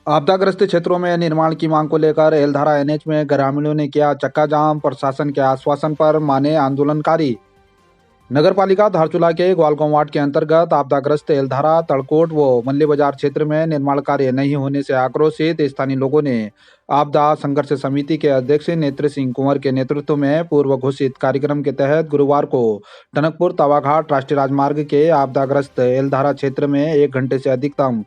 आपदाग्रस्त क्षेत्रों में निर्माण की मांग को लेकर एलधारा एनएच में ग्रामीणों ने किया चक्का जाम। प्रशासन के आश्वासन पर माने आंदोलनकारी। नगरपालिका धारचूला के ग्वालगांव वार्ड के अंतर्गत आपदाग्रस्त एलधारा, तड़कोट व मल्ली बाजार क्षेत्र में निर्माण कार्य नहीं होने से आक्रोशित स्थानीय लोगों ने आपदा संघर्ष समिति के अध्यक्ष नेत्र सिंह कुंवर के नेतृत्व में पूर्व घोषित कार्यक्रम के तहत गुरुवार को टनकपुर तवाघाट राष्ट्रीय राजमार्ग के आपदाग्रस्त एलधारा क्षेत्र में 1 घंटे से अधिकतम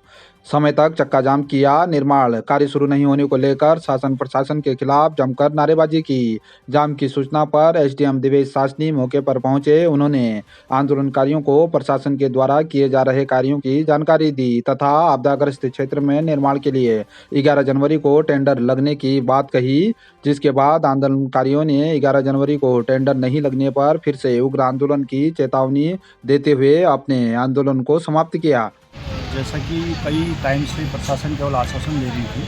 समय तक चक्का जाम किया। निर्माण कार्य शुरू नहीं होने को लेकर शासन प्रशासन के खिलाफ जमकर नारेबाजी की। जाम की सूचना पर एसडीएम दिवेश सासनी मौके पर पहुंचे। उन्होंने आंदोलनकारियों को प्रशासन के द्वारा किए जा रहे कार्यों की जानकारी दी तथा आपदाग्रस्त क्षेत्र में निर्माण के लिए 11 जनवरी को टेंडर लगने की बात कही, जिसके बाद आंदोलनकारियों ने 11 जनवरी को टेंडर नहीं लगने पर फिर से उग्र आंदोलन की चेतावनी देते हुए अपने आंदोलन को समाप्त किया। जैसा कि कई टाइम से प्रशासन केवल आश्वासन दे रही थी,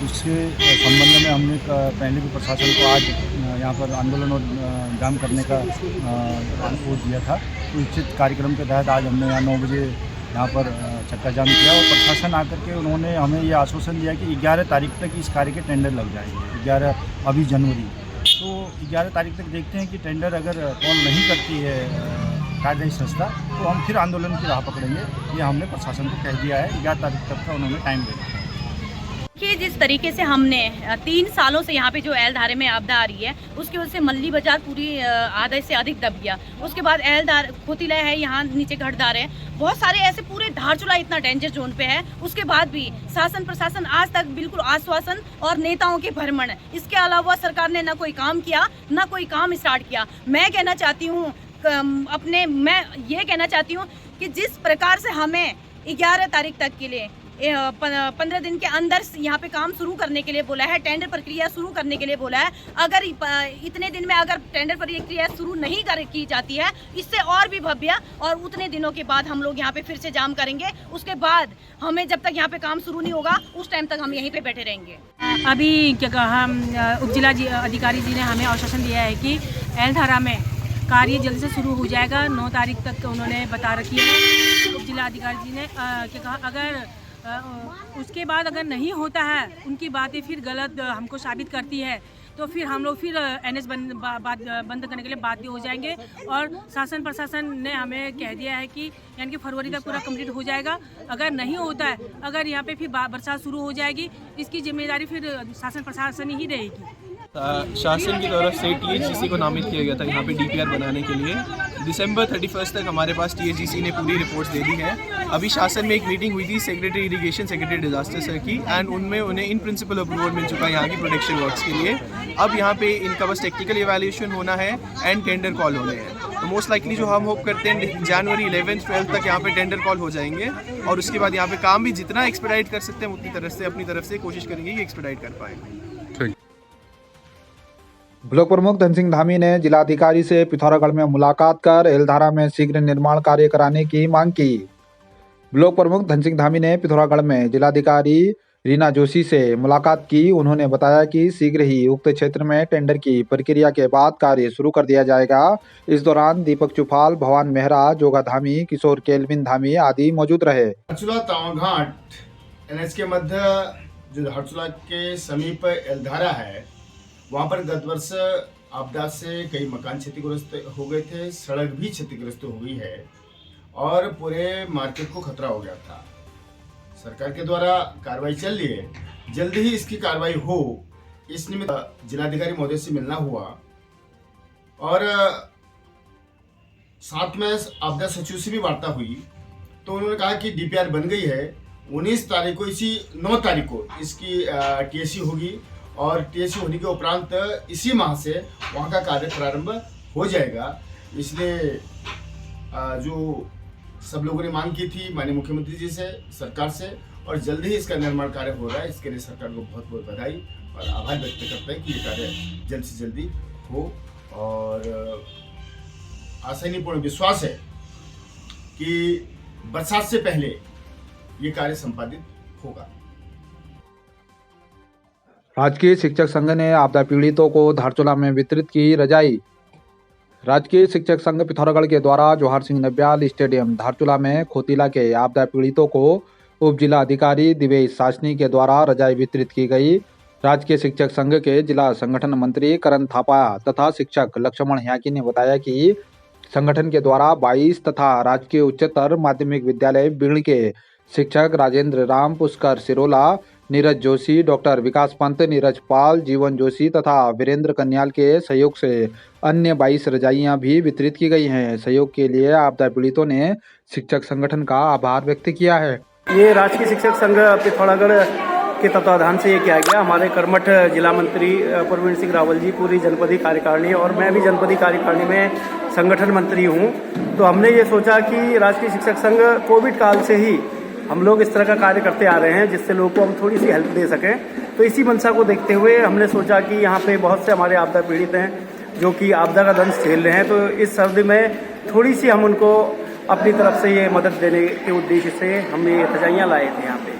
उसके संबंध में हमने पहले भी प्रशासन को आज यहाँ पर आंदोलन और जाम करने का वो दिया था। तो उचित कार्यक्रम के तहत आज हमने यहाँ 9 बजे यहाँ पर चक्का जाम किया और प्रशासन आकर के उन्होंने हमें ये आश्वासन दिया कि 11 तारीख तक इस कार्य के टेंडर लग जाएंगे। 11 अभी जनवरी, तो 11 तारीख तक देखते हैं कि टेंडर अगर कॉल नहीं करती है कार्यदायी संस्था तो हम फिर आंदोलन की राह पकड़ेंगे। ये हमने प्रशासन को कह दिया है। 11 तारीख तक का उन्होंने टाइम दे दिया। कि जिस तरीके से हमने 3 सालों से यहाँ पे जो एलधारे में आपदा आ रही है, उसकी वजह से मल्ली बाजार पूरी आधे से अधिक दब गया। उसके बाद एलधार खोतिला है, यहाँ नीचे घटदार है, बहुत सारे ऐसे पूरे धारचूला इतना डेंजर जोन पे है। उसके बाद भी शासन प्रशासन आज तक बिल्कुल आश्वासन और नेताओं के भ्रमण, इसके अलावा सरकार ने ना कोई काम किया ना कोई काम स्टार्ट किया। मैं ये कहना चाहती हूँ कि जिस प्रकार से हमें 11 तारीख तक के लिए 15 दिन के अंदर यहाँ पे काम शुरू करने के लिए बोला है, टेंडर प्रक्रिया शुरू करने के लिए बोला है, अगर इतने दिन में अगर टेंडर प्रक्रिया शुरू नहीं की जाती है, इससे और भी भव्य और उतने दिनों के बाद हम लोग यहाँ पे फिर से जाम करेंगे। उसके बाद हमें जब तक यहाँ पे काम शुरू नहीं होगा उस टाइम तक हम यहीं पे बैठे रहेंगे। अभी क्या कहा, उपजिला अधिकारी जी ने हमें आश्वासन दिया है कि एलधारा में कार्य जल्द से शुरू हो जाएगा। 9 तारीख तक उन्होंने बता रखी है। जिला अधिकारी जी ने क्या कहा, अगर उसके बाद अगर नहीं होता है, उनकी बातें फिर गलत हमको साबित करती है, तो फिर हम लोग फिर एनएच बंद करने के लिए बाध्य हो जाएंगे। और शासन प्रशासन ने हमें कह दिया है कि यानी कि फरवरी तक पूरा कंप्लीट हो जाएगा। अगर नहीं होता है, अगर यहाँ पे फिर बरसात शुरू हो जाएगी, इसकी जिम्मेदारी फिर शासन प्रशासन ही रहेगी। शासन की तरफ से टीएचजीसी को नामित किया गया था यहाँ पे डीपीआर बनाने के लिए। दिसंबर 31 तक हमारे पास टीएचजीसी ने पूरी रिपोर्ट्स दे दी है। अभी शासन में एक मीटिंग हुई थी secretary irrigation, secretary disaster sir की, एंड उनमें उन्हें इन प्रिंसिपल अप्रूवल मिल चुका है यहाँ की प्रोटेक्शन वर्क्स के लिए। अब यहाँ पे इनका बस टेक्निकल इवैल्यूएशन होना है एंड टेंडर कॉल होने हैं। तो मोस्ट लाइकली जो हम होप करते हैं जनवरी 11-12 तक यहाँ पे टेंडर कॉल हो जाएंगे और उसके बाद यहाँ पे काम भी जितना एक्सपेडाइट कर सकते हैं उतनी तरफ से अपनी तरफ से कोशिश करेंगे कि एक्सपेडाइट कर पाएँ। ब्लॉक प्रमुख धन सिंह धामी ने जिलाधिकारी से पिथौरागढ़ में मुलाकात कर एलधारा में शीघ्र निर्माण कार्य कराने की मांग की। ब्लॉक प्रमुख धन सिंह धामी ने पिथौरागढ़ में जिलाधिकारी रीना जोशी से मुलाकात की। उन्होंने बताया कि शीघ्र ही उक्त क्षेत्र में टेंडर की प्रक्रिया के बाद कार्य शुरू कर दिया जाएगा। इस दौरान दीपक चुफाल, भवान मेहरा, जोगा धामी, किशोर केल्विन धामी आदि मौजूद रहे। धारचूला तवाघाट एनएच के मध्य जो धारचूला के समीप एलधारा है, वहाँ पर गत वर्ष आपदा से कई मकान क्षतिग्रस्त हो गए थे, सड़क भी क्षतिग्रस्त हो गई है और पूरे मार्केट को खतरा हो गया था। सरकार के द्वारा कार्रवाई चल रही है, जल्दी ही इसकी कार्रवाई हो, इस निमित्त जिलाधिकारी महोदय से मिलना हुआ और साथ में आपदा सचिव से भी वार्ता हुई। तो उन्होंने कहा कि डीपीआर बन गई है, 19 तारीख को 9 तारीख को इसकी टीएसी होगी और टीएसी होने के उपरांत इसी माह से वहाँ का कार्य प्रारंभ हो जाएगा। इसलिए जो सब लोगों ने मांग की थी माननीय मुख्यमंत्री जी से, सरकार से, और जल्दी ही इसका निर्माण कार्य हो रहा है। इसके लिए सरकार को बहुत बहुत बधाई और आभार व्यक्त करते हैं कि ये कार्य जल्द से जल्दी हो और आसानीपूर्ण विश्वास है कि बरसात से पहले ये कार्य संपादित होगा। राजकीय शिक्षक संघ ने आपदा पीड़ितों को धारचूला में वितरित की रजाई। राजकीय शिक्षक संघ पिथौरागढ़ के द्वारा जोहार सिंह नब्याल स्टेडियम धारचूला में खोतीला के आपदा पीड़ितों को उप जिला अधिकारी दिवेश सासनी के द्वारा रजाई वितरित की गई। राजकीय शिक्षक संघ के जिला संगठन मंत्री करण थापा तथा शिक्षक लक्ष्मण ह्याकी ने बताया कि संगठन के द्वारा 22 तथा राजकीय उच्चतर माध्यमिक विद्यालय बीड़ के शिक्षक राजेंद्र राम, पुष्कर सिरोला, नीरज जोशी, डॉक्टर विकास पंत, नीरज पाल, जीवन जोशी तथा वीरेंद्र कन्याल के सहयोग से अन्य 22 रजाइयां भी वितरित की गई हैं। सहयोग के लिए आपदा पीड़ितों ने शिक्षक संगठन का आभार व्यक्त किया है। ये राजकीय शिक्षक संघ पिथौरागढ़ के तत्वाधान से ये किया गया। हमारे कर्मठ जिला मंत्री प्रवीण सिंह रावल जी, पूरी जनपदी कार्यकारिणी और मैं भी जनपदी कार्यकारिणी में संगठन मंत्री हूँ, तो हमने ये सोचा कि राजकीय शिक्षक संघ कोविड काल से ही हम लोग इस तरह का कार्य करते आ रहे हैं जिससे लोगों को हम थोड़ी सी हेल्प दे सकें। तो इसी मंशा को देखते हुए हमने सोचा कि यहाँ पे बहुत से हमारे आपदा पीड़ित हैं जो कि आपदा का दंश झेल रहे हैं, तो इस अवधि में थोड़ी सी हम उनको अपनी तरफ से ये मदद देने के उद्देश्य से हमने ये रजाइयाँ लाए थे यहाँ पे।